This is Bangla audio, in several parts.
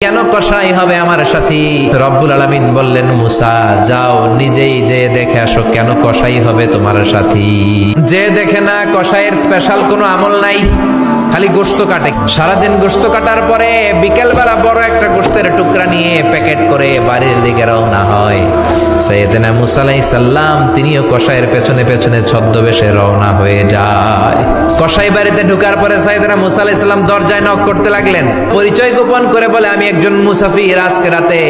কেন কসাই হবে আমার সাথী? রব্বুল আলামিন বললেন, মুসা যাও নিজেই যে দেখে আসো কেন কসাই হবে তোমার সাথী। যে দেখে না, কসাইয়ের স্পেশাল কোনো আমল নাই, খালি গোশত কাটে। সারাদিন গোশত কাটার পরে বিকেলবেলা বড় একটা গোশতের টুকরা নিয়ে প্যাকেট করে বাড়ির দিকে রওনা হয়। সাইয়েদনা মুসা আলাইহিস সালাম তিনিও কসাইয়ের পেছনে পেছনে ছদ্মবেশে রওনা হয়ে যায়। কসাই বাড়িতে ঢোকার পরে সাইয়েদনা মুসা আলাইহিস সালাম দরজায় নক করতে লাগলেন। পরিচয় গোপন করে বলে, আমি একজন মুসাফির, আজকে রাতে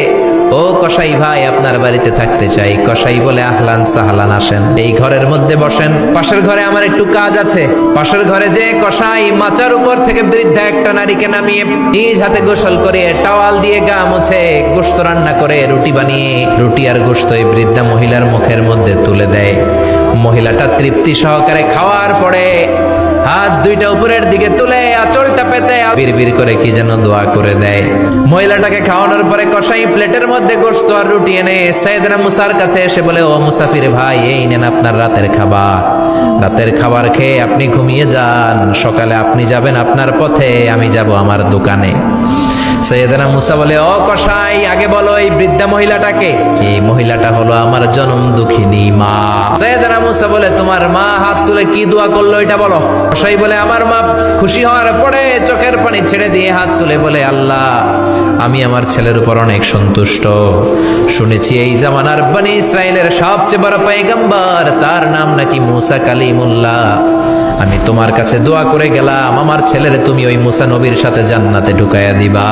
ও কসাই ভাই আপনার বাড়িতে থাকতে চাই। কসাই বলে, আহলান সাহলান, আসেন, এই ঘরের মধ্যে বসেন, পাশের ঘরে আমার একটু কাজ আছে। পাশের ঘরে যে কসাই মাচার উপর থেকে বৃদ্ধা একটা নারীকে নামিয়ে নিজ হাতে গোসল করে টাওয়াল দিয়ে গা মুছে গোশত রান্না করে রুটি বানিয়ে রুটি আর গোশত এই বৃদ্ধা মহিলার মুখের মধ্যে তুলে দেয়। মহিলাটা তৃপ্তি সহকারে খাওয়ার পরে হাত দুইটা উপরের দিকে তুলে আঁচলটা পেতে বিড়বিড় করে কি যেন দোয়া করে দেয়। মহিলাটাকে খাওয়ানোর পরে কসাই প্লেটের মধ্যে গোশত আর রুটি এনে সাইয়েদনা মুসার কাছে এসে বলে, ও মুসাফির ভাই, এই নেন আপনার রাতের খাবার। রাতের খাবার খেয়ে আপনি ঘুমিয়ে যান, সকালে আপনি যাবেন আপনার পথে, আমি যাব আমার দোকানে। সাইয়েদনা মুসা বলে, ও কসাই, আগে বলো এই বৃদ্ধা মহিলাটাকে? এই মহিলাটা হলো আমার জনম দুঃখিনী মা। সাইয়েদনা মুসা বলে, তোমার মা হাত তুলে কি দোয়া করলো এটা বলো। কসাই বলে, আমার মা খুশি হওয়ার পরে চোখের পানি ছেড়ে দিয়ে হাত তুলে বলে, আল্লাহ, আমি আমার ছেলের উপর অনেক সন্তুষ্ট। শুনেছি এই জামানার বনি ইসরায়েলের সবচেয়ে বড় পয়গম্বর, তার নাম নাকি মুসা কালিমুল্লাহ। আমি তোমার কাছে দোয়া করে গেলাম, আমার ছেলের তুমি ওই মুসা নবীর সাথে জান্নাতে ঢুকাইয়া দিবা।